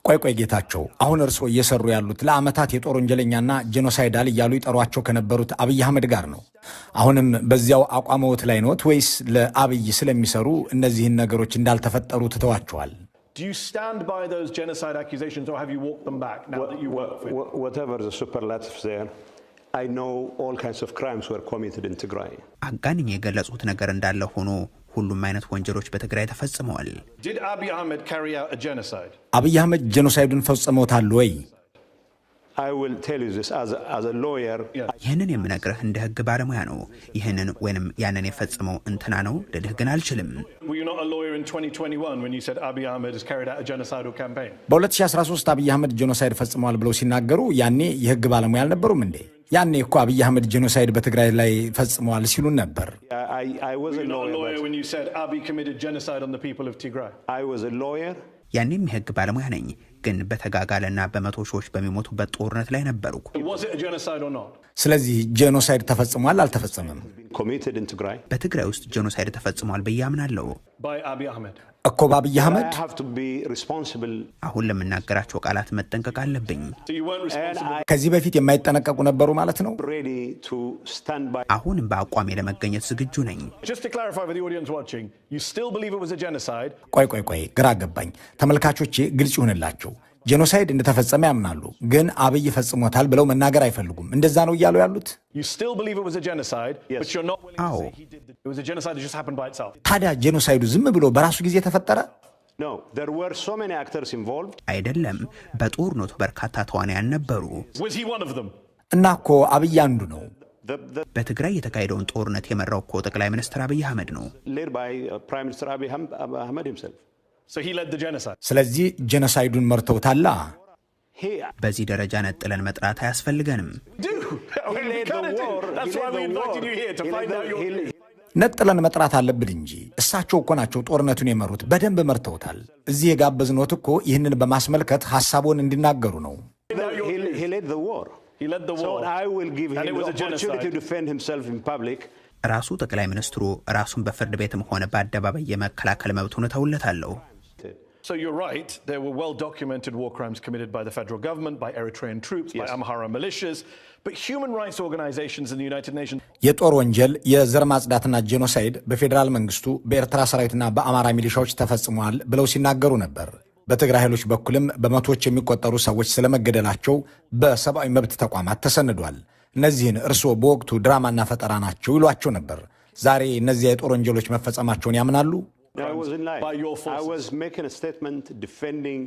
ቆይ ጌታቸው አሁን እርሶ እየሰሩ ያሉት ለአመታት የጦር ወንጀለኛና ጄኖሳይዳል እያሉ ይጠሯቸው ከነበሩት አብይ አህመድ ጋር ነው። አሁንም በዚያው አቋመውት ላይ ነዎት ወይስ ለአብይ ስለሚሰሩ እነዚህን ነገሮች እንዳልተፈጠሩ ትተዋቸዋል? Do you stand by those genocide accusations or have you walked them back now that you work for it? Whatever the superlatives there, I know all kinds of crimes were committed in Tigray. አጋንኝ የገለጹት ነገር እንዳለ ሆኖ ሁሉም አይነት ወንጀሎች በትግራይ ተፈጽመዋል። Did Abiy Ahmed carry out a genocide? አብይ አህመድ ጄኖሳይዱን ፈጽመውታል ወይ? I will tell you this as a lawyer. ይህንን የምነግርህ እንደ ህግ ባለሙያ ነው። ይህንን ወይንም ያንን የፈጸመው እንትና ነው ልልህ ግን አልችልም። Were you not a lawyer in 2021 when you said Abiy Ahmed has carried out a genocidal campaign? በ2013 አብይ አህመድ ጄኖሳይድ ፈጽመዋል ብለው ሲናገሩ ያኔ የህግ ባለሙያ አልነበሩም እንዴ? ያኔ እኮ አብይ አህመድ ጄኖሳይድ በትግራይ ላይ ፈጽመዋል ሲሉን ነበር። I was a lawyer when you said Abiy committed genocide on the people of Tigray. I was a lawyer. ያኔም የህግ ባለሙያ ነኝ፣ ግን በተጋጋለና በመቶ ሺዎች በሚሞቱበት ጦርነት ላይ ነበርኩ። Was it a genocide or not? ስለዚህ ጄኖሳይድ ተፈጽሟል አልተፈጸመም? Committed in Tigray. በትግራይ ውስጥ ጄኖሳይድ ተፈጽሟል ብዬ አምናለሁ። By Abiy Ahmed. እኮ በአብይ አህመድ I have to be responsible. አሁን ለምናገራቸው ቃላት መጠንቀቅ አለብኝ። So you weren't responsible. ከዚህ በፊት የማይጠነቀቁ ነበሩ ማለት ነው? Ready to stand by. አሁንም በአቋሜ ለመገኘት ዝግጁ ነኝ። Just to clarify for the audience watching, you still believe it was a genocide? ቆይ ግራ ገባኝ። ተመልካቾቼ ግልጽ ይሁንላችሁ። ጄኖሳይድ እንደተፈጸመ ያምናሉ፣ ግን አብይ ፈጽሞታል ብለው መናገር አይፈልጉም። እንደዛ ነው እያሉ ያሉት? You still believe it was a genocide, yes. but you're not willing to Oh. say he did it. It was a genocide that just happened by itself. ታዲያ ጄኖሳይዱ ዝም ብሎ በራሱ ጊዜ ተፈጠረ? No, there were so many actors involved. አይደለም፣ በጦርነቱ በርካታ ተዋናያን ነበሩ። Was he one of them? እና እኮ አብይ አንዱ ነው። በትግራይ የተካሄደውን ጦርነት የመራው እኮ ጠቅላይ ሚኒስትር አብይ አህመድ ነው። Led by Prime Minister Abiy Ahmed himself. So he led the genocide. ስለዚህ ጄኖሳይዱን መርተውታላ። በዚህ ደረጃ ነጥለን መጥራት አያስፈልገንም። He led the war. That's why we invited you here to find out your... ነጥለን መጥራት አለብን እንጂ እሳቸው እኮ ናቸው ጦርነቱን የመሩት፣ በደንብ መርተውታል። እዚህ የጋበዝኖት እኮ ይህንን በማስመልከት ሐሳቡን እንዲናገሩ ነው። He led the war. He led the war. So I will give him And it the was a opportunity genocide. to defend himself in public. ራሱ ጠቅላይ ሚኒስትሩ ራሱን በፍርድ ቤትም ሆነ በአደባባይ የመከላከል መብቱን ተውለታለሁ። So you're right, there were well-documented war crimes committed by the federal government, by Eritrean troops, by Amhara militias, but human rights organizations in the United Nations... የጦር ወንጀል፣ የዘር ማጽዳትና ጄኖሳይድ በፌዴራል መንግስቱ በኤርትራ ሰራዊትና በአማራ ሚሊሻዎች ተፈጽሟል ብለው ሲናገሩ ነበር። በትግራይ ኃይሎች በኩልም በመቶዎች የሚቆጠሩ ሰዎች ስለመገደላቸው በሰብአዊ መብት ተቋማት ተሰንዷል። እነዚህን እርስዎ በወቅቱ ድራማና ፈጠራ ናቸው ይሏቸው ነበር። ዛሬ እነዚያ የጦር ወንጀሎች መፈጸማቸውን ያምናሉ? I was in line. By your forces. I was making a statement defending